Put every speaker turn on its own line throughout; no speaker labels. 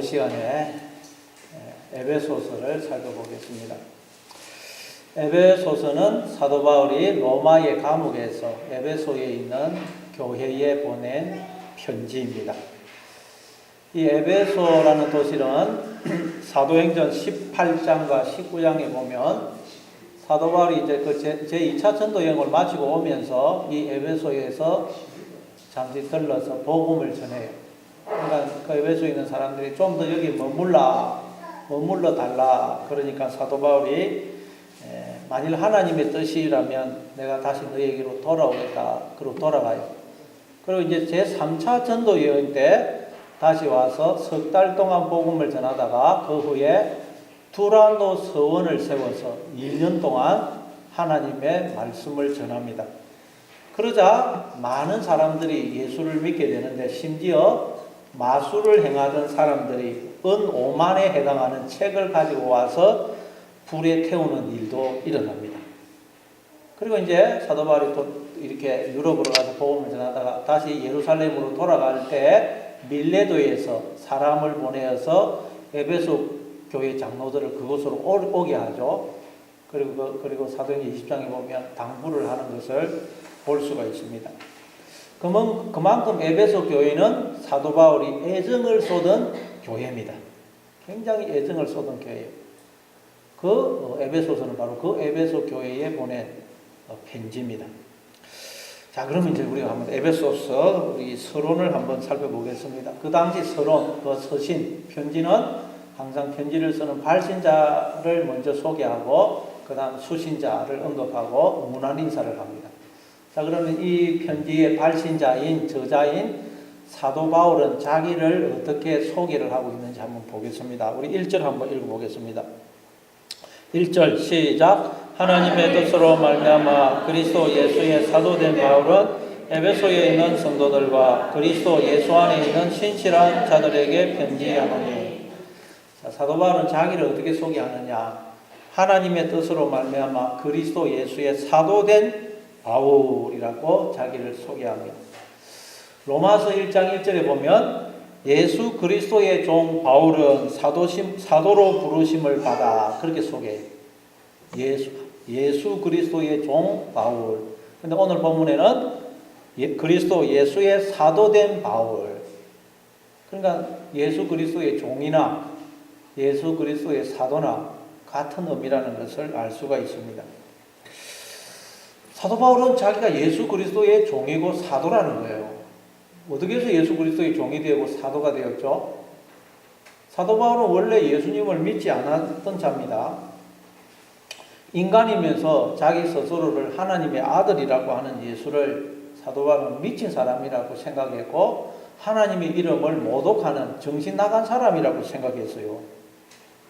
오후 시간에 에베소서를 살펴보겠습니다. 에베소서는 사도 바울이 로마의 감옥에서 에베소에 있는 교회에 보낸 편지입니다. 이 에베소라는 도시는 사도행전 18장과 19장에 보면 사도 바울이 이제 그 제2차 전도 여행을 마치고 오면서 이 에베소에서 잠시 들러서 복음을 전해요. 그러니까 그 에베소에 있는 사람들이 좀 더 여기 머물러 달라. 그러니까 사도 바울이 만일 하나님의 뜻이라면 내가 다시 너에게로 돌아오겠다. 그러고 돌아가요. 그리고 이제 제3차 전도 여행 때 다시 와서 석 달 동안 복음을 전하다가 그 후에 두란노 서원을 세워서 1년 동안 하나님의 말씀을 전합니다. 그러자 많은 사람들이 예수를 믿게 되는데 심지어 마술을 행하던 사람들이 은 5만에 해당하는 책을 가지고 와서 불에 태우는 일도 일어납니다. 그리고 이제 사도 바울이 또 이렇게 유럽으로 가서 복음을 전하다가 다시 예루살렘으로 돌아갈 때 밀레도에서 사람을 보내어서 에베소 교회 장로들을 그곳으로 오게 하죠. 그리고 사도행전 20장에 보면 당부를 하는 것을 볼 수가 있습니다. 그만큼 에베소 교회는 사도 바울이 애정을 쏟은 교회입니다. 굉장히 애정을 쏟은 교회예요. 그 에베소서는 바로 그 에베소 교회에 보낸 편지입니다. 자, 그러면 이제 우리가 한번 에베소서 우리 서론을 한번 살펴보겠습니다. 그 당시 서론, 그 서신, 편지는 항상 편지를 쓰는 발신자를 먼저 소개하고 그 다음 수신자를 언급하고 문안 인사를 합니다. 자, 그러면 이 편지의 발신자인 저자인 사도 바울은 자기를 어떻게 소개를 하고 있는지 한번 보겠습니다. 우리 1절 한번 읽어보겠습니다. 1절 시작. 하나님의 뜻으로 말미암아 그리스도 예수의 사도된 바울은 에베소에 있는 성도들과 그리스도 예수 안에 있는 신실한 자들에게 편지하노니. 자, 사도 바울은 자기를 어떻게 소개하느냐? 하나님의 뜻으로 말미암아 그리스도 예수의 사도된 바울이라고 자기를 소개합니다. 로마서 1장 1절에 보면 예수 그리스도의 종 바울은 사도로 부르심을 받아 그렇게 소개해요. 예수 그리스도의 종 바울. 근데 오늘 본문에는 그리스도 예수의 사도된 바울. 그러니까 예수 그리스도의 종이나 예수 그리스도의 사도나 같은 의미라는 것을 알 수가 있습니다. 사도 바울은 자기가 예수 그리스도의 종이고 사도라는 거예요. 어떻게 해서 예수 그리스도의 종이 되고 사도가 되었죠? 사도 바울은 원래 예수님을 믿지 않았던 자입니다. 인간이면서 자기 스스로를 하나님의 아들이라고 하는 예수를 사도 바울은 미친 사람이라고 생각했고 하나님의 이름을 모독하는 정신 나간 사람이라고 생각했어요.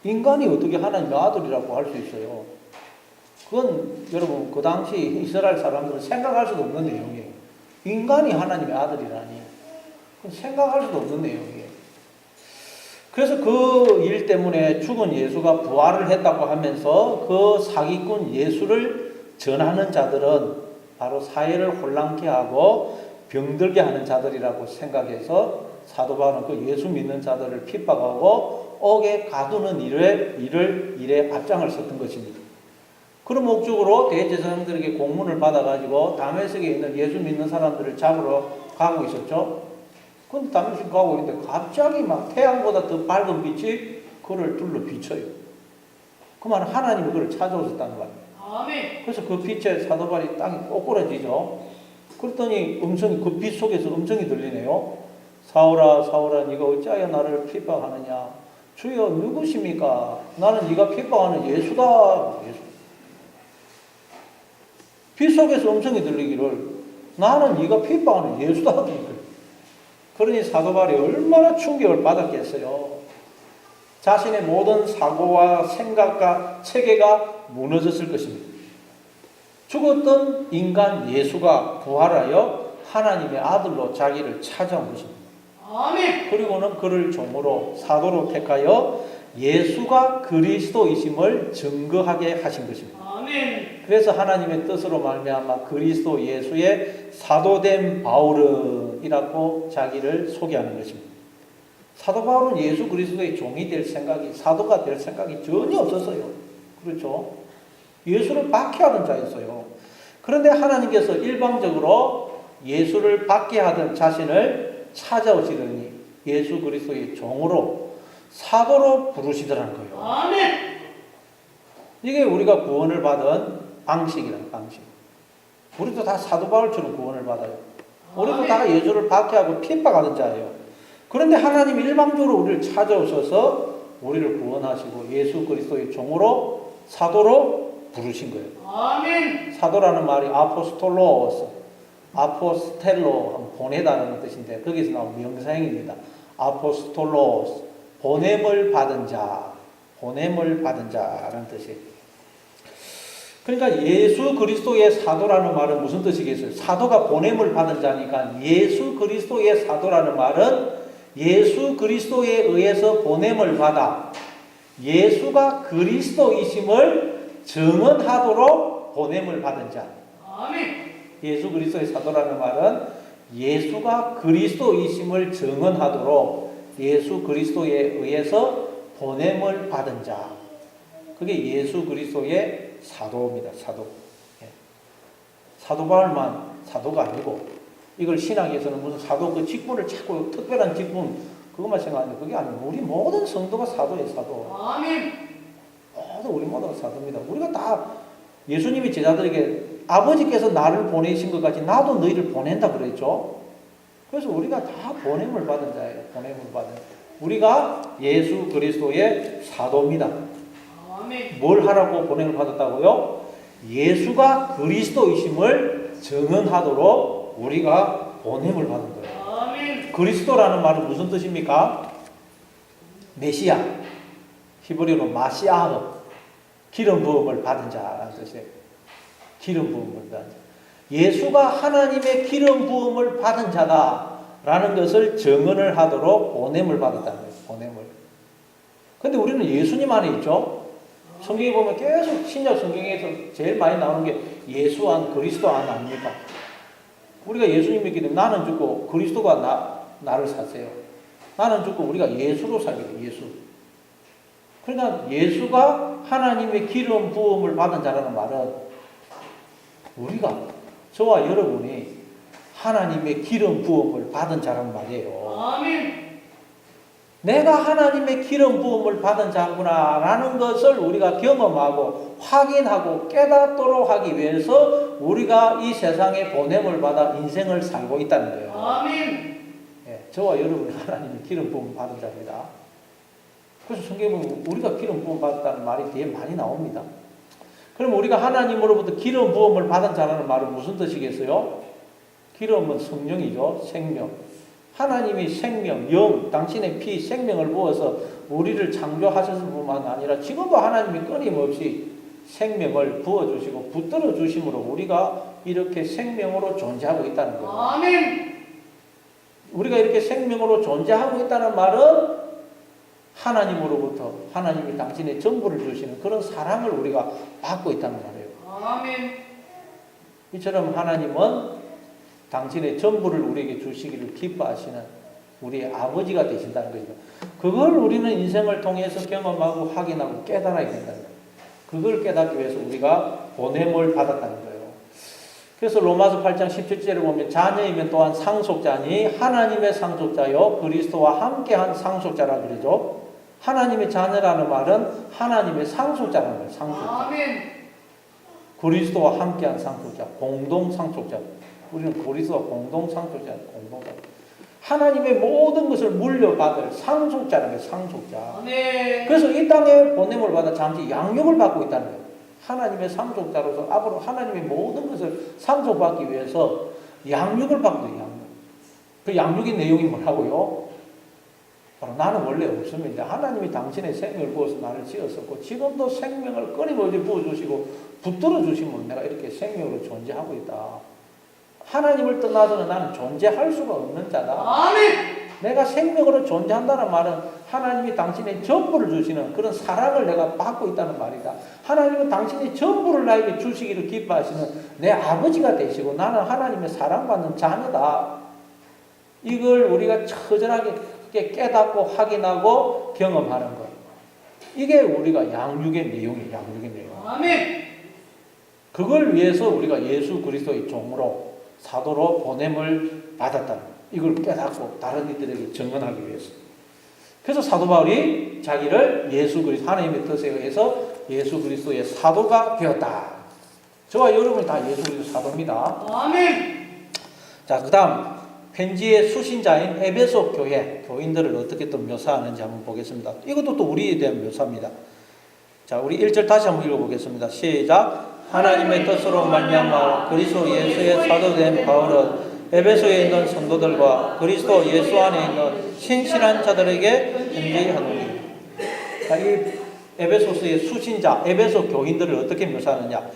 인간이 어떻게 하나님의 아들이라고 할 수 있어요? 그건 여러분 그 당시 이스라엘 사람들은 생각할 수도 없는 내용이에요. 인간이 하나님의 아들이라니 그건 생각할 수도 없는 내용이에요. 그래서 그 일 때문에 죽은 예수가 부활을 했다고 하면서 그 사기꾼 예수를 전하는 자들은 바로 사회를 혼란케 하고 병들게 하는 자들이라고 생각해서 사도 바울은 그 예수 믿는 자들을 핍박하고 옥에 가두는 일에 앞장을 섰던 것입니다. 그런 목적으로 대제사장들에게 공문을 받아가지고 다메섹에 있는 예수 믿는 사람들을 잡으러 가고 있었죠. 근데 다메섹 가고 있는데 갑자기 막 태양보다 더 밝은 빛이 그를 둘러 비춰요. 그 말은 하나님이 그를 찾아오셨다는 거예요. 아멘. 그래서 그 빛에 사도 바울이 땅이 꼬꾸라지죠. 그랬더니 그 빛 속에서 음성이 들리네요. 사울아 사울아 네가 어찌하여 나를 핍박하느냐. 주여 누구십니까? 나는 네가 핍박하는 예수다. 빛 속에서 음성이 들리기를 나는 네가 핍박하는 예수다. 그러니 사도 바울이 얼마나 충격을 받았겠어요. 자신의 모든 사고와 생각과 체계가 무너졌을 것입니다. 죽었던 인간 예수가 부활하여 하나님의 아들로 자기를 찾아온 것입니다. 아멘. 그리고는 그를 종으로 사도로 택하여 예수가 그리스도이심을 증거하게 하신 것입니다. 아멘. 그래서 하나님의 뜻으로 말미암아 그리스도 예수의 사도된 바울은 이라고 자기를 소개하는 것입니다. 사도 바울은 예수 그리스도의 종이 될 생각이, 사도가 될 생각이 전혀 없었어요. 그렇죠? 예수를 박해하던 자였어요. 그런데 하나님께서 일방적으로 예수를 박해하던 자신을 찾아오시더니 예수 그리스도의 종으로 사도로 부르시더라는 거예요.
아멘.
이게 우리가 구원을 받은 방식이라는 방식. 우리도 다 사도 바울처럼 구원을 받아요. 우리도 다 예수를 박해하고 핍박하던 자예요. 그런데 하나님이 일방적으로 우리를 찾아오셔서 우리를 구원하시고 예수 그리스도의 종으로 사도로 부르신 거예요.
아멘.
사도라는 말이 아포스톨로스, 아포스텔로, 보내다라는 뜻인데 거기서 나온 명사형입니다. 아포스톨로스, 보냄을 받은 자, 보냄을 받은 자라는 뜻이에요. 그러니까 예수 그리스도의 사도라는 말은 무슨 뜻이겠어요? 사도가 보냄을 받은 자니까 예수 그리스도의 사도라는 말은 예수 그리스도에 의해서 보냄을 받아 예수가 그리스도이심을 증언하도록 보냄을 받은 자.
아멘.
예수 그리스도의 사도라는 말은 예수가 그리스도이심을 증언하도록 예수 그리스도에 의해서 보냄을 받은 자. 그게 예수 그리스도의 사도입니다. 사도. 사도 바울만 사도가 아니고 이걸 신학에서는 무슨 사도 그 직분을 찾고 특별한 직분 그것만 생각하는데 그게 아니고 우리 모든 성도가 사도예요. 사도.
아멘.
모두 우리 모두가 사도입니다. 우리가 다 예수님이 제자들에게 아버지께서 나를 보내신 것 같이 나도 너희를 보낸다 그랬죠. 그래서 우리가 다 보냄을 받은 자예요. 보냄을 받은. 우리가 예수 그리스도의 사도입니다.
아멘.
뭘 하라고 보냄을 받았다고요? 예수가 그리스도이심을 증언하도록 우리가 보냄을 받은 거예요.
아멘.
그리스도라는 말은 무슨 뜻입니까? 메시아, 히브리어로 마시아흐, 기름 부음을 받은 자라는 뜻이에요. 기름 부음을 받은 자. 예수가 하나님의 기름 부음을 받은 자다라는 것을 증언을 하도록 보냄을 받았다는 거예요. 보냄을. 근데 우리는 예수님 안에 있죠. 성경에 보면 계속 신약 성경에서 제일 많이 나오는 게 예수 안, 그리스도 안 아닙니까? 우리가 예수님 믿기 때문에 나는 죽고 그리스도가 나를 사세요. 나는 죽고 우리가 예수로 살게 돼요. 예수. 그러니까 예수가 하나님의 기름 부음을 받은 자라는 말은 우리가 저와 여러분이 하나님의 기름 부음을 받은 자라는 말이에요.
아멘.
내가 하나님의 기름 부음을 받은 자구나 라는 것을 우리가 경험하고 확인하고 깨닫도록 하기 위해서 우리가 이 세상에 보냄을 받아 인생을 살고 있다는 거예요.
아멘.
예, 저와 여러분이 하나님의 기름 부음 받은 자입니다. 그래서 성경에 보면 우리가 기름 부음 받았다는 말이 되게 많이 나옵니다. 그럼 우리가 하나님으로부터 기름 부음을 받은 자라는 말은 무슨 뜻이겠어요? 기름은 성령이죠. 생명. 하나님이 생명, 영, 당신의 피, 생명을 부어서 우리를 창조하셨을 뿐만 아니라 지금도 하나님이 끊임없이 생명을 부어주시고 붙들어 주심으로 우리가 이렇게 생명으로 존재하고 있다는 거예요.
아멘.
우리가 이렇게 생명으로 존재하고 있다는 말은 하나님으로부터 하나님이 당신의 전부를 주시는 그런 사랑을 우리가 받고 있다는 말이에요.
아멘.
이처럼 하나님은 당신의 전부를 우리에게 주시기를 기뻐하시는 우리의 아버지가 되신다는 거죠. 그걸 우리는 인생을 통해서 경험하고 확인하고 깨달아야 된다는 거예요. 그걸 깨닫기 위해서 우리가 보냄을 받았다는 거예요. 그래서 로마서 8장 17절에 보면 자녀이면 또한 상속자니 하나님의 상속자요 그리스도와 함께한 상속자라 그러죠. 하나님의 자녀라는 말은 하나님의 상속자라는 거예요. 상속자.
아멘.
그리스도와 함께한 상속자, 공동 상속자. 우리는 그리스도와 공동 상속자, 공동자. 하나님의 모든 것을 물려받을 상속자라는 거예요. 상속자.
아멘.
그래서 이 땅에 보냄을 받아 잠시 양육을 받고 있다는 거예요. 하나님의 상속자로서 앞으로 하나님의 모든 것을 상속받기 위해서 양육을 받고 있어요. 양육. 그 양육의 내용이 뭐라고요? 바로 나는 원래 없습니다. 하나님이 당신의 생명을 부어서 나를 지었었고 지금도 생명을 끊임없이 부어주시고 붙들어 주시면 내가 이렇게 생명으로 존재하고 있다. 하나님을 떠나서는 나는 존재할 수가 없는 자다.
아멘.
내가 생명으로 존재한다는 말은 하나님이 당신의 전부를 주시는 그런 사랑을 내가 받고 있다는 말이다. 하나님은 당신의 전부를 나에게 주시기를 기뻐하시는 내 아버지가 되시고 나는 하나님의 사랑받는 자녀다. 이걸 우리가 처절하게 깨닫고 확인하고 경험하는 것. 이게 우리가 양육의 내용이에요. 양육의 내용.
아멘.
그걸 위해서 우리가 예수 그리스도의 종으로 사도로 보냄을 받았다. 이걸 깨닫고 다른 이들에게 증언하기 위해서. 그래서 사도 바울이 자기를 예수 그리스도 하나님의 뜻에 의해서 예수 그리스도의 사도가 되었다. 저와 여러분이 다 예수 그리스도 사도입니다.
아멘.
자, 그다음 편지의 수신자인 에베소 교회 교인들을 어떻게 또 묘사하는지 한번 보겠습니다. 이것도 또 우리에 대한 묘사입니다. 자, 우리 1절 다시 한번 읽어보겠습니다. 시작. 하나님의 뜻으로 말미암아 그리스도 예수의 사도된 바울은 에베소에 있는 성도들과 그리스도 예수 안에 있는 신실한 자들에게 편지하노니. 자, 이 에베소서의 수신자, 에베소 교인들을 어떻게 묘사하느냐?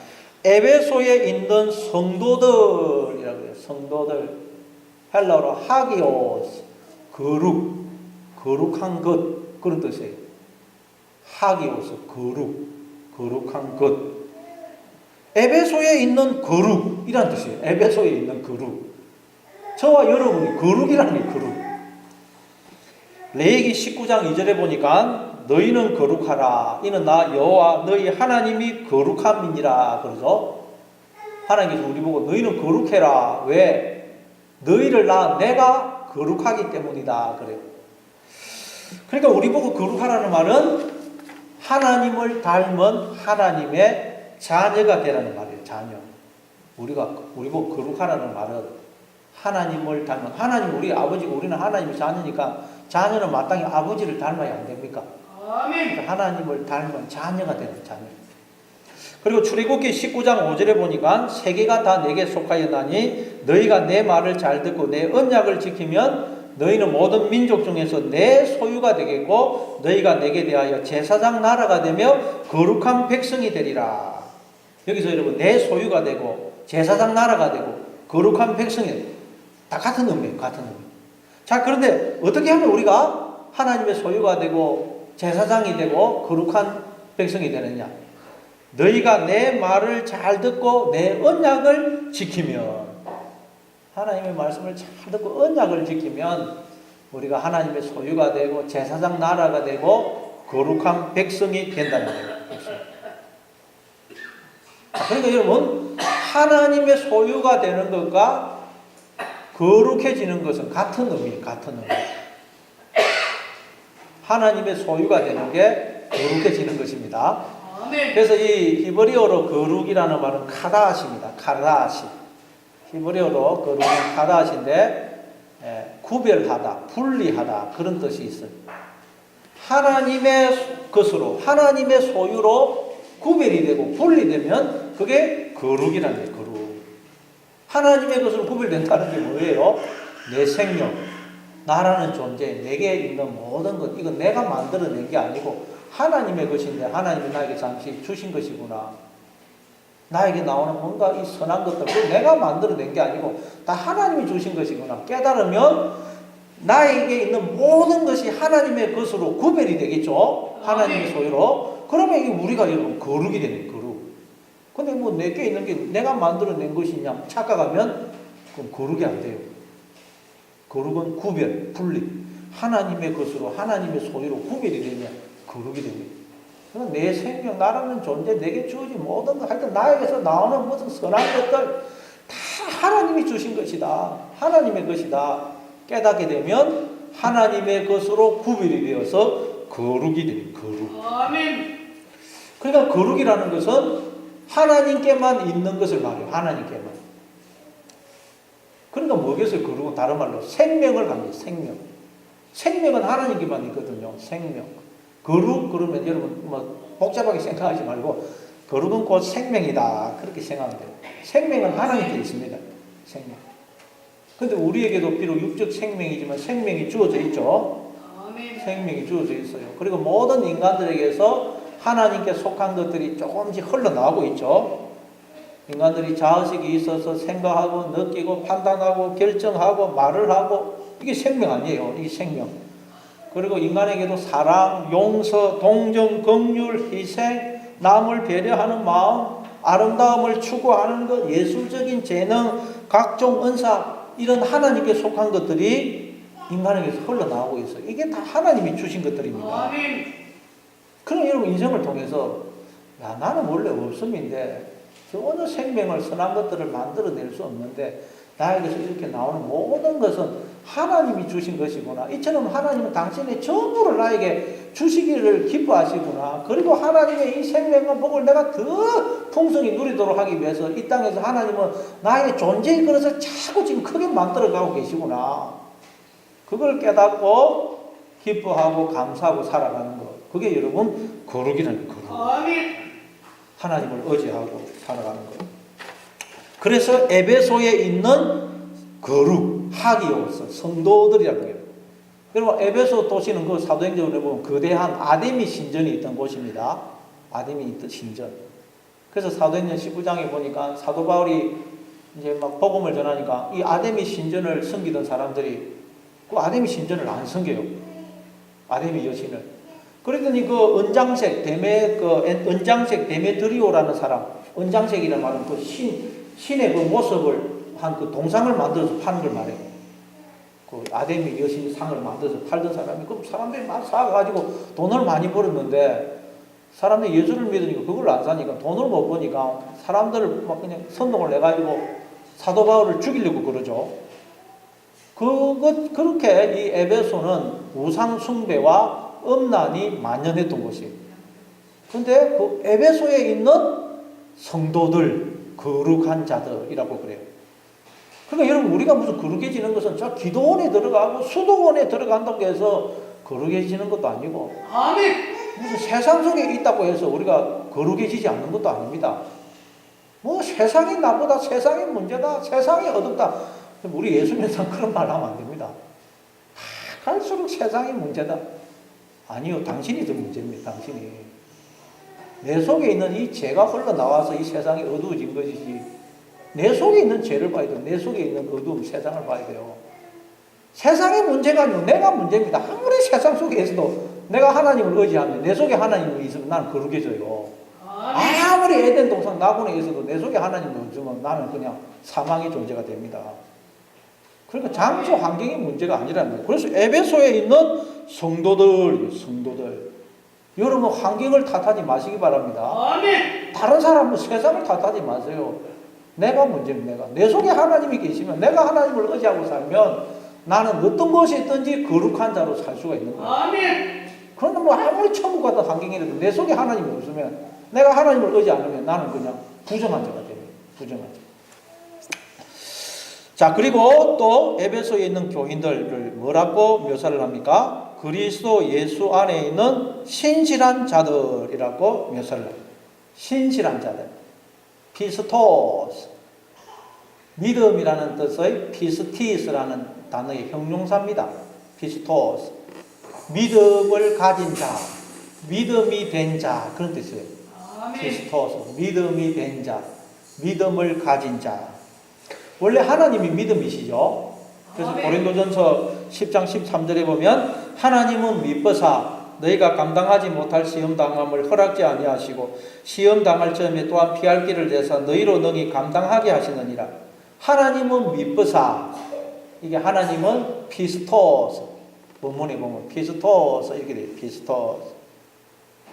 에베소에 있는 성도들이라고 해요. 성도들. 헬라어로 하기오스, 거룩한 것, 그런 뜻이에요. 하기오스, 거룩한 것. 에베소에 있는 거룩이란 뜻이에요. 에베소에 있는 거룩. 저와 여러분이 거룩이라는 거룩. 레위기 19장 2절에 보니까 너희는 거룩하라. 이는 나 여호와 너희 하나님이 거룩함이니라 그러죠. 하나님께서 우리 보고 너희는 거룩해라. 왜? 너희를 내가 거룩하기 때문이다 그래요. 그러니까 우리 보고 거룩하라는 말은 하나님을 닮은 하나님의 자녀가 되라는 말이에요. 자녀. 우리 보고 거룩하라는 말은 하나님을 닮은, 하나님 우리 아버지고 우리는 하나님의 자녀니까 자녀는 마땅히 아버지를 닮아야 안 됩니까?
아멘.
그러니까 하나님을 닮은 자녀가 되는 자녀. 그리고 출애굽기 19장 5절에 보니까 세계가 다 내게 속하였나니 너희가 내 말을 잘 듣고 내 언약을 지키면 너희는 모든 민족 중에서 내 소유가 되겠고 너희가 내게 대하여 제사장 나라가 되며 거룩한 백성이 되리라. 여기서 여러분 내 소유가 되고 제사장 나라가 되고 거룩한 백성이 다 같은 의미예요. 같은 의미. 자, 그런데 어떻게 하면 우리가 하나님의 소유가 되고 제사장이 되고 거룩한 백성이 되느냐? 너희가 내 말을 잘 듣고 내 언약을 지키면, 하나님의 말씀을 잘 듣고 언약을 지키면 우리가 하나님의 소유가 되고 제사장 나라가 되고 거룩한 백성이 된다는 거예요. 그러니까 여러분 하나님의 소유가 되는 것과 거룩해지는 것은 같은 의미예요. 같은 의미. 하나님의 소유가 되는 게 거룩해지는 것입니다. 그래서 이 히브리어로 거룩이라는 말은 카다시입니다. 카다시. 히브리어로 거룩은 카다시인데 구별하다, 분리하다 그런 뜻이 있어요. 하나님의 것으로, 하나님의 소유로 구별이 되고 분리되면 그게 거룩이라는 거예요. 거룩. 하나님의 것으로 구별된다는 게 뭐예요? 내 생명, 나라는 존재, 내게 있는 모든 것, 이건 내가 만들어낸 게 아니고 하나님의 것인데 하나님이 나에게 잠시 주신 것이구나. 나에게 나오는 뭔가 이 선한 것들, 그걸 내가 만들어낸 게 아니고 다 하나님이 주신 것이구나. 깨달으면 나에게 있는 모든 것이 하나님의 것으로 구별이 되겠죠. 하나님의 소유로. 그러면 이게 우리가 여러분 거룩이 되는 거룩. 근데 뭐 내게 있는 게 내가 만들어낸 것이냐 착각하면 그럼 거룩이 안 돼요. 거룩은 구별, 분리. 하나님의 것으로 하나님의 소유로 구별이 되면 거룩이 됩니다. 내 생명, 나라는 존재, 내게 주어진 모든 것, 하여튼 나에게서 나오는 무슨 선한 것들 다 하나님이 주신 것이다. 하나님의 것이다. 깨닫게 되면 하나님의 것으로 구별이 되어서 거룩이 됩니다. 거룩.
아멘.
그러니까 거룩이라는 것은 하나님께만 있는 것을 말해요. 하나님께만. 그러니까 뭐겠어요? 거룩은 다른 말로 생명을 갖는 생명. 생명은 하나님께만 있거든요. 생명. 거룩 그러면 여러분 뭐 복잡하게 생각하지 말고 거룩은 곧 생명이다 그렇게 생각하면 돼요. 생명은 하나님께 있습니다. 생명. 근데 우리에게도 비록 육적 생명이지만 생명이 주어져 있죠. 생명이 주어져 있어요. 그리고 모든 인간들에게서 하나님께 속한 것들이 조금씩 흘러나오고 있죠. 인간들이 자의식이 있어서 생각하고 느끼고 판단하고 결정하고 말을 하고 이게 생명 아니에요. 이게 생명. 그리고 인간에게도 사랑, 용서, 동정, 긍휼, 희생, 남을 배려하는 마음, 아름다움을 추구하는 것, 예술적인 재능, 각종 은사 이런 하나님께 속한 것들이 인간에게서 흘러나오고 있어요. 이게 다 하나님이 주신 것들입니다.
아멘.
그럼 여러분 인생을 통해서 야 나는 원래 없음인데 저 어느 생명을 선한 것들을 만들어낼 수 없는데 나에게서 이렇게 나오는 모든 것은 하나님이 주신 것이구나. 이처럼 하나님은 당신의 전부를 나에게 주시기를 기뻐하시구나. 그리고 하나님의 이 생명과 복을 내가 더 풍성히 누리도록 하기 위해서 이 땅에서 하나님은 나의 존재의 그릇을 자꾸 지금 크게 만들어가고 계시구나. 그걸 깨닫고 기뻐하고 감사하고 살아가는 것. 그게 여러분 거룩이라는 거룩.
아멘.
하나님을 의지하고 살아가는 것. 그래서 에베소에 있는 거룩, 하기오스, 성도들이라고 해요. 여러분 에베소 도시는 그 사도행전에 보면 거대한 아데미 신전이 있던 곳입니다. 아데미 있던 신전. 그래서 사도행전 19장에 보니까 사도 바울이 이제 막 복음을 전하니까 이 아데미 신전을 섬기던 사람들이 그 아데미 신전을 안 섬겨요. 아데미 여신을. 그랬더니 그 은장색 데메드리오라는 사람, 은장색이라는 말은 그 신의 그 모습을 한 그 동상을 만들어서 파는 걸 말해요. 그 아데미 여신 상을 만들어서 팔던 사람이 그 사람들이 막 사가지고 돈을 많이 벌었는데 사람들이 예수를 믿으니까 그걸 안 사니까 돈을 못 버니까 사람들을 막 그냥 선동을 해가지고 사도 바울을 죽이려고 그러죠. 그렇게 이 에베소는 우상 숭배와 음란이 만연했던 곳이에요. 근데 그 에베소에 있는 성도들, 거룩한 자들이라고 그래요. 그러니까 여러분 우리가 무슨 거룩해지는 것은 저 기도원에 들어가고 수도원에 들어간다고 해서 거룩해지는 것도 아니고
아멘.
무슨 세상 속에 있다고 해서 우리가 거룩해지지 않는 것도 아닙니다. 뭐 세상이 나보다 세상이 문제다, 세상이 어둡다. 우리 예수 믿는 사람 그런 말 하면 안 됩니다. 갈수록 세상이 문제다. 아니요, 당신이 더 문제입니다. 당신이. 내 속에 있는 이 죄가 흘러나와서 이 세상이 어두워진 것이지 내 속에 있는 죄를 봐야 돼요. 내 속에 있는 어두움, 세상을 봐야 돼요. 세상의 문제가 아니고 내가 문제입니다. 아무리 세상 속에서도 내가 하나님을 의지하면 내 속에 하나님이 있으면 나는 거룩해져요. 아무리 에덴 동산 나군에서도 내 속에 하나님이 없으면 나는 그냥 사망의 존재가 됩니다. 그러니까 장소 환경이 문제가 아니라는 거예요. 그래서 에베소에 있는 성도들. 여러분 환경을 탓하지 마시기 바랍니다.
아멘.
다른 사람은 세상을 탓하지 마세요. 내가 문제입니다. 내 속에 하나님이 계시면 내가 하나님을 의지하고 살면 나는 어떤 것이 있든지 거룩한 자로 살 수가 있는 거예요.
아멘.
그런데 뭐 아무리 천국 같은 환경이라도 내 속에 하나님이 없으면 내가 하나님을 의지 않으면 나는 그냥 부정한 자가 됩니다. 부정한 자. 자, 그리고 또 에베소에 있는 교인들을 뭐라고 묘사를 합니까? 그리스도 예수 안에 있는 신실한 자들이라고 묘사를 합니다. 신실한 자들. 피스토스. 믿음이라는 뜻의 피스티스라는 단어의 형용사입니다. 피스토스. 믿음을 가진 자, 믿음이 된 자, 그런 뜻이에요. 피스토스. 믿음이 된 자, 믿음을 가진 자. 원래 하나님이 믿음이시죠. 그래서 고린도전서 10장 13절에 보면 하나님은 미쁘사 너희가 감당하지 못할 시험당함을 허락지 아니하시고 시험당할 점에 또한 피할 길을 내사 너희로 능히 감당하게 하시느니라. 하나님은 미쁘사, 이게 하나님은 피스토스, 본문에 보면 피스토스 이렇게 돼요. 피스토스.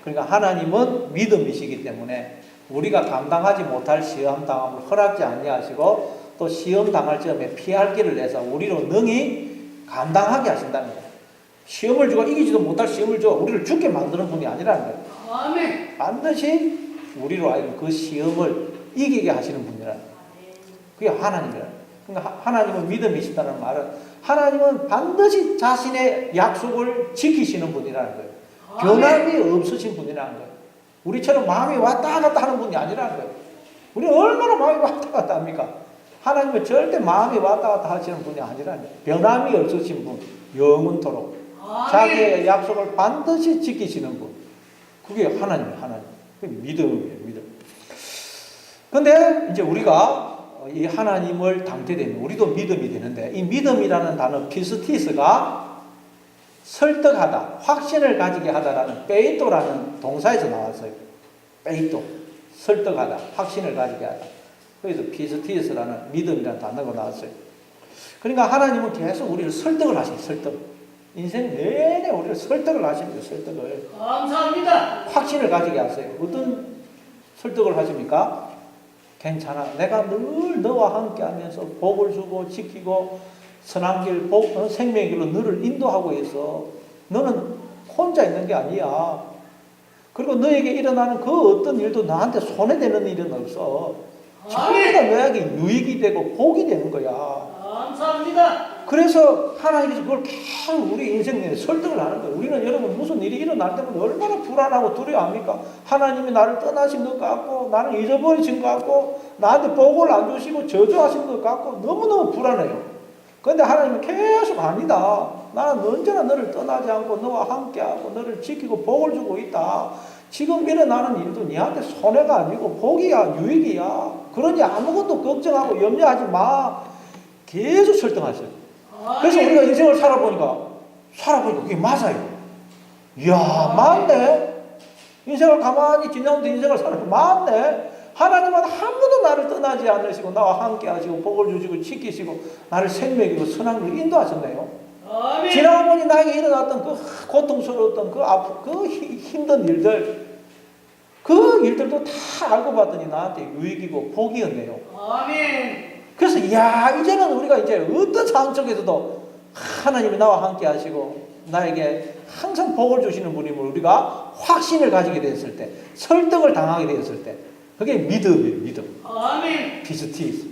그러니까 하나님은 믿음이시기 때문에 우리가 감당하지 못할 시험당함을 허락지 아니하시고 또 시험당할 점에 피할 길을 내서 우리로 능히 감당하게 하신다는 거예요. 시험을 주고 이기지도 못할 시험을 주고 우리를 죽게 만드는 분이 아니라는 거예요.
아멘.
반드시 우리로 하여금 그 시험을 이기게 하시는 분이라는 거예요. 그게 하나님이라는 거예요. 그러니까 하나님은 믿음이시다는 말은 하나님은 반드시 자신의 약속을 지키시는 분이라는 거예요. 변함이 없으신 분이라는 거예요. 우리처럼 마음이 왔다 갔다 하는 분이 아니라는 거예요. 우리는 얼마나 마음이 왔다 갔다 합니까? 하나님은 절대 마음이 왔다 갔다 하시는 분이 아니라는 거예요. 변함이 없으신 분, 영원토록. 자기의 약속을 반드시 지키시는 분. 그게 하나님이에요, 하나님. 그게 믿음이에요, 믿음. 근데 이제 우리가 이 하나님을 당대되면 우리도 믿음이 되는데 이 믿음이라는 단어 피스티스가 설득하다, 확신을 가지게 하다라는 페이토라는 동사에서 나왔어요. 페이토, 설득하다, 확신을 가지게 하다. 그래서 피스티스라는 믿음이라는 단어가 나왔어요. 그러니까 하나님은 계속 우리를 설득을 하셔요. 설득. 인생 내내 우리를 설득을 하십니다. 설득을.
감사합니다.
확신을 가지게 하세요. 어떤 설득을 하십니까? 괜찮아. 내가 늘 너와 함께 하면서 복을 주고 지키고 선한 길, 생명의 길로 너를 인도하고 있어. 너는 혼자 있는 게 아니야. 그리고 너에게 일어나는 그 어떤 일도 나한테 손해되는 일은 없어. 전부 다 너에게 유익이 되고 복이 되는 거야.
감사합니다.
그래서 하나님께서 그걸 계속 우리 인생 내에 설득을 하는 거예요. 우리는 여러분 무슨 일이 일어날 때마다 얼마나 불안하고 두려워합니까? 하나님이 나를 떠나신 것 같고 나를 잊어버리신 것 같고 나한테 복을 안 주시고 저주하신 것 같고 너무너무 불안해요. 그런데 하나님은 계속 아니다. 나는 언제나 너를 떠나지 않고 너와 함께하고 너를 지키고 복을 주고 있다. 지금 일어나는 일도 니한테 손해가 아니고 복이야, 유익이야. 그러니 아무것도 걱정하고 염려하지 마. 계속 설득하셔요. 그래서 우리가 인생을 살아보니까 그게 맞아요. 이야, 맞네. 인생을 가만히 지나오는 인생을 살아보니까 맞네. 하나님은 한 번도 나를 떠나지 않으시고 나와 함께 하시고 복을 주시고 지키시고 나를 생명이고 선한 길로 인도하셨네요.
아멘.
지나보니 나에게 일어났던 그 고통스러웠던 그 힘든 일들 그 일들도 다 알고 봤더니 나한테 유익이고 복이었네요.
아멘.
그래서 이제는 우리가 이제 어떤 상황 속에서도 하나님이 나와 함께 하시고 나에게 항상 복을 주시는 분임을 우리가 확신을 가지게 되었을 때 설득을 당하게 되었을 때 그게 믿음이에요. 믿음.
아멘.
피스티스.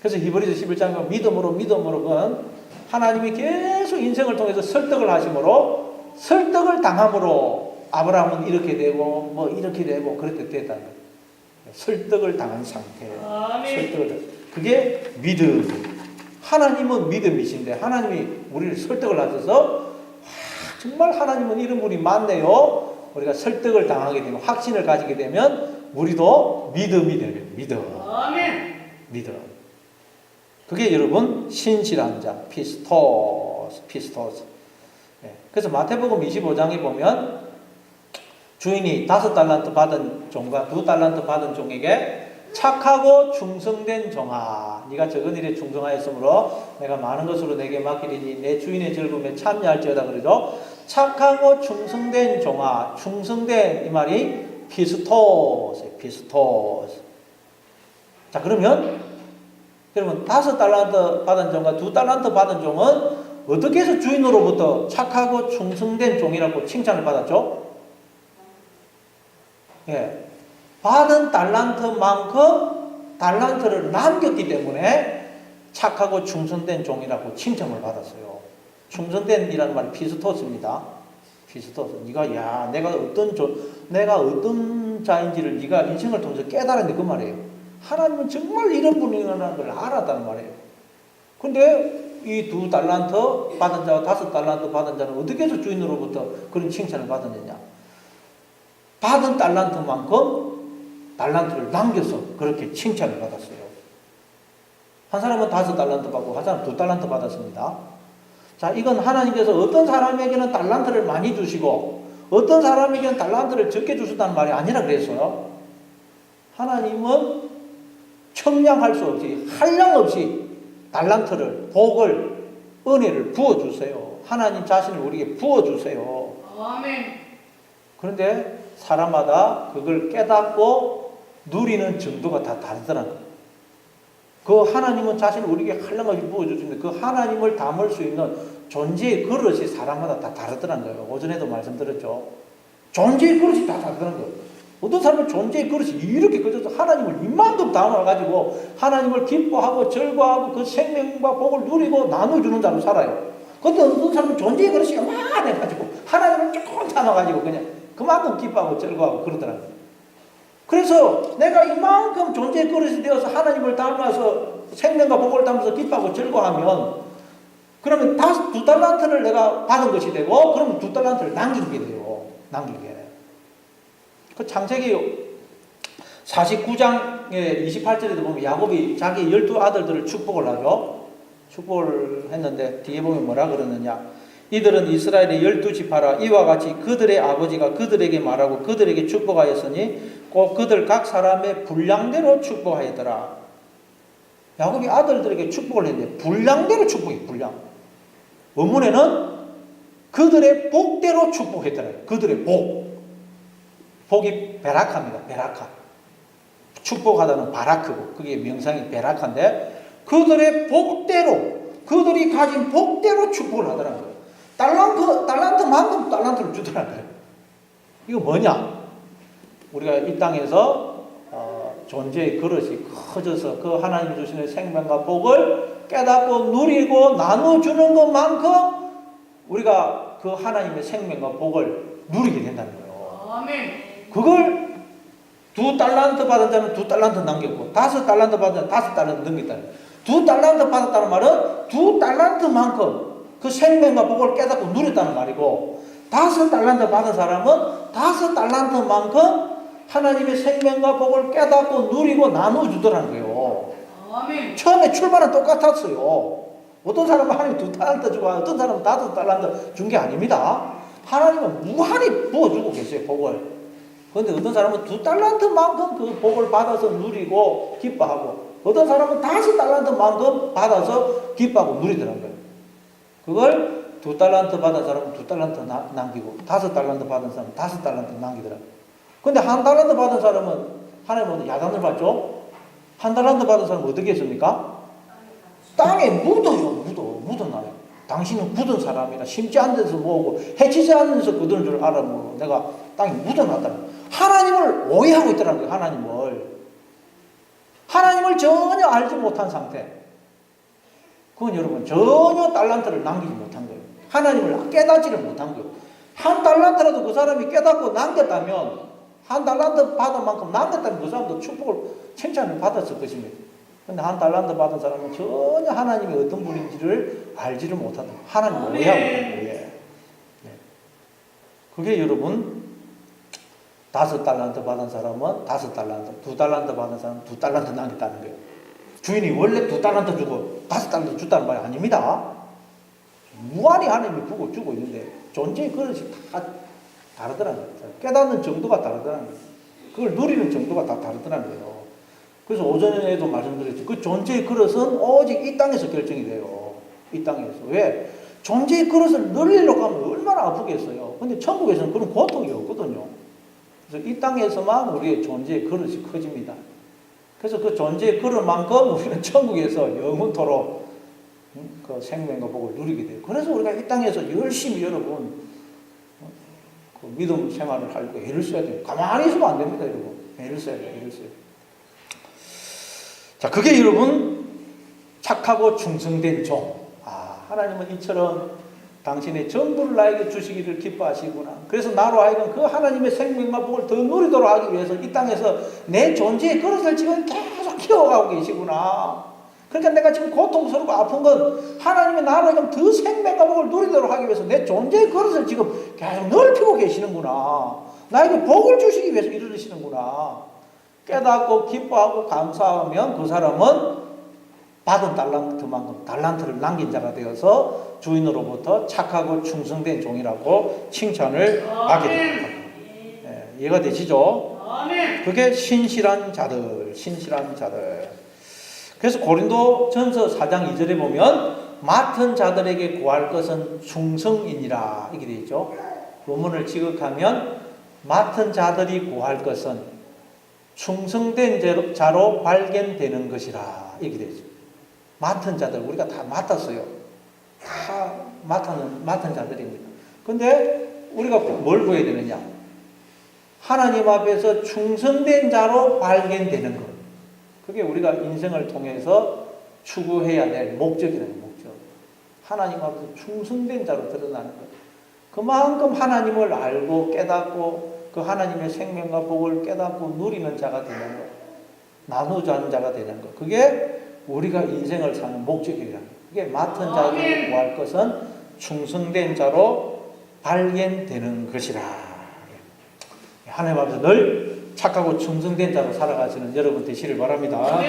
그래서 히브리서 11장 믿음으로 그건 하나님이 계속 인생을 통해서 설득을 하심으로 설득을 당함으로 아브라함은 이렇게 되고 뭐 이렇게 되고 그렇게 됐다는 거예요. 설득을 당한 상태. 설득을. 그게 믿음. 하나님은 믿음이신데 하나님이 우리를 설득을 하셔서 정말 하나님은 이런 분이 많네요. 우리가 설득을 당하게 되면 확신을 가지게 되면 우리도 믿음이 되는 믿음.
아멘.
믿음. 그게 여러분 신실한 자 피스토스. 그래서 마태복음 25장에 보면 주인이 5달란트 받은 종과 2달란트 받은 종에게 착하고 충성된 종아 네가 적은 일에 충성하였으므로 내가 많은 것으로 내게 맡기리니 내 주인의 즐거움에 참여할지어다 그러죠. 착하고 충성된 종아 충성된 이 말이 피스토스. 자 그러면 여러분 5달란트 받은 종과 2달란트 받은 종은 어떻게 해서 주인으로부터 착하고 충성된 종이라고 칭찬을 받았죠? 받은 달란트만큼 달란트를 남겼기 때문에 착하고 충성된 종이라고 칭찬을 받았어요. 충성된이라는 말이 피스토스입니다. 피스토스. 내가 어떤 자인지를 네가 인생을 통해서 깨달았는데 그 말이에요. 하나님은 정말 이런 분이라는 걸 알았다는 말이에요. 근데 이 2달란트 받은 자와 5달란트 받은 자는 어떻게 해서 주인으로부터 그런 칭찬을 받았느냐? 받은 달란트만큼 달란트를 남겨서 그렇게 칭찬을 받았어요. 한 사람은 5달란트 받고 한 사람은 2달란트 받았습니다. 자, 이건 하나님께서 어떤 사람에게는 달란트를 많이 주시고 어떤 사람에게는 달란트를 적게 주셨다는 말이 아니라 그랬어요. 하나님은 청량할 수 없이 한량없이 달란트를 복을 은혜를 부어주세요. 하나님 자신을 우리에게 부어주세요.
아멘.
그런데 사람마다 그걸 깨닫고 누리는 정도가 다 다르더라고요. 그 하나님은 자신을 우리에게 한량없이 부어주시는데 그 하나님을 담을 수 있는 존재의 그릇이 사람마다 다 다르더라는 거예요. 오전에도 말씀드렸죠. 존재의 그릇이 다 다르더라는 거예요. 어떤 사람은 존재의 그릇이 이렇게 커져서 하나님을 이만큼 담아가지고 하나님을 기뻐하고 즐거워하고 그 생명과 복을 누리고 나눠주는 자로 살아요. 그런데 어떤 사람은 존재의 그릇이 요만해가지고 하나님을 조금 담아가지고 그냥 그만큼 기뻐하고 즐거워하고 그러더라고요. 그래서 내가 이만큼 존재의 그릇이 되어서 하나님을 담아서 생명과 복을 담아서 기뻐하고 즐거워하면 그러면 2달란트를 내가 받은 것이 되고 그러면 2달란트를 남기게 돼요. 남기게. 그 창세기 49장의 28절에도 보면 야곱이 자기 12아들들을 축복을 하죠. 축복을 했는데 뒤에 보면 뭐라 그러느냐. 이들은 이스라엘의 12지파라. 이와 같이 그들의 아버지가 그들에게 말하고 그들에게 축복하였으니 꼭 그들 각 사람의 분량대로 축복하였더라. 야곱이 아들들에게 축복을 했는데 분량대로 축복해. 분량. 원문에는 그들의 복대로 축복했더라고요. 그들의 복. 복이 베라카입니다. 베라카. 축복하다는 바라크고 그게 명상이 베라카인데 그들의 복대로 그들이 가진 복대로 축복을 하더라고요. 달란트만큼 달란트를 주더라고요. 이거 뭐냐? 우리가 이 땅에서 존재의 그릇이 커져서 그 하나님 주시는 생명과 복을 깨닫고 누리고 나눠주는 것만큼 우리가 그 하나님의 생명과 복을 누리게 된다는 거예요.
아멘.
그걸 2달란트 받은 자는 2달란트 남겼고 5달란트 받은 자는 5달란트 넘겼다. 2달란트 받았다는 말은 2달란트만큼 그 생명과 복을 깨닫고 누렸다는 말이고 5달란트 받은 사람은 5달란트만큼 하나님의 생명과 복을 깨닫고 누리고 나눠주더라는 거예요.
아멘.
처음에 출발은 똑같았어요. 어떤 사람은 하나님 2달란트 주고 어떤 사람은 5달란트 준 게 아닙니다. 하나님은 무한히 부어주고 계세요. 복을. 그런데 어떤 사람은 2달란트만큼 그 복을 받아서 누리고 기뻐하고 어떤 사람은 5달란트만큼 받아서 기뻐하고 누리더라고요. 그걸 2달란트 받은 사람은 2달란트 남기고 5달란트 받은 사람은 5달란트 남기더라고요. 근데 1달란트 받은 사람은 하나님은 야단을 받죠. 1달란트 받은 사람은 어떻게 했습니까? 땅에 묻어요. 묻어놔요. 당신은 굳은 사람이라 심지 않은 데서 모으고 해치지 않는 데서 거두는 줄 알아. 내가 땅에 묻어놨다. 하나님을 오해하고 있더라는 거예요. 하나님을 전혀 알지 못한 상태. 그건 여러분 전혀 달란트를 남기지 못한 거예요. 하나님을 깨닫지를 못한 거예요. 1달란트라도 그 사람이 깨닫고 남겼다면 1달란트 받은 만큼 남겼다면 그 사람도 축복을 칭찬을 받았을 것입니다. 그런데 1달란트 받은 사람은 전혀 하나님이 어떤 분인지를 알지를 못한다. 하나님을 오해하고 있다. 오해. 그게 여러분 5달란트 받은 사람은 5달란트, 2달란트 받은 사람은 2달란트 남겼다는 거예요. 주인이 원래 2달란트 주고 5달란트 줬다는 말이 아닙니다. 무한히 하나님이 주고 있는데 존재의 그릇이 다 다르더라는 거예요. 깨닫는 정도가 다르더라는 거예요. 그걸 누리는 정도가 다 다르더라는 거예요. 그래서 오전에도 말씀드렸죠. 그 존재의 그릇은 오직 이 땅에서 결정이 돼요. 이 땅에서. 왜? 존재의 그릇을 누리려고 하면 얼마나 아프겠어요. 근데 천국에서는 그런 고통이 없거든요. 그래서 이 땅에서만 우리의 존재의 그릇이 커집니다. 그래서 그 존재의 그릇만큼 우리는 천국에서 영원토록 그 생명과 복을 누리게 돼요. 그래서 우리가 이 땅에서 열심히 여러분 그 믿음 생활을 하려고 애를 써야 돼요. 가만히 있으면 안 됩니다, 여러분. 애를 써야 돼요. 애를 써야 돼요. 자, 그게 여러분 착하고 충성된 종. 하나님은 이처럼 당신의 전부를 나에게 주시기를 기뻐하시구나. 그래서 나로 하여금 그 하나님의 생명과 복을 더 누리도록 하기 위해서 이 땅에서 내 존재의 그릇을 지금 계속 키워가고 계시구나. 그러니까 내가 지금 고통스럽고 아픈 건 하나님의 나로 하여금 더 생명과 복을 누리도록 하기 위해서 내 존재의 그릇을 지금 계속 넓히고 계시는구나. 나에게 복을 주시기 위해서 이러시는구나. 깨닫고 기뻐하고 감사하면 그 사람은 받은 달란트만큼 달란트를 남긴 자가 되어서 주인으로부터 착하고 충성된 종이라고 칭찬을 받게 됩니다. 이해가 되시죠? 그게 신실한 자들. 그래서 고린도 전서 4장 2절에 보면 맡은 자들에게 구할 것은 충성이니라 이렇게 되어 있죠. 본문을 지극하면 맡은 자들이 구할 것은 충성된 자로 발견되는 것이라 이렇게 되어 있죠. 맡은 자들, 우리가 다 맡았어요. 다 맡은 자들입니다. 근데 우리가 뭘 구해야 되느냐? 하나님 앞에서 충성된 자로 발견되는 것. 그게 우리가 인생을 통해서 추구해야 될 목적이라는 목적. 하나님 앞에서 충성된 자로 드러나는 것. 그만큼 하나님을 알고 깨닫고 그 하나님의 생명과 복을 깨닫고 누리는 자가 되는 것. 나누자는 자가 되는 것. 그게 우리가 인생을 사는 목적이라는 거예요. 그게 맡은 자들이 구할 것은 충성된 자로 발견되는 것이라. 하나님 앞에서 늘 착하고 충성된 자로 살아가시는 여러분 되시길 바랍니다.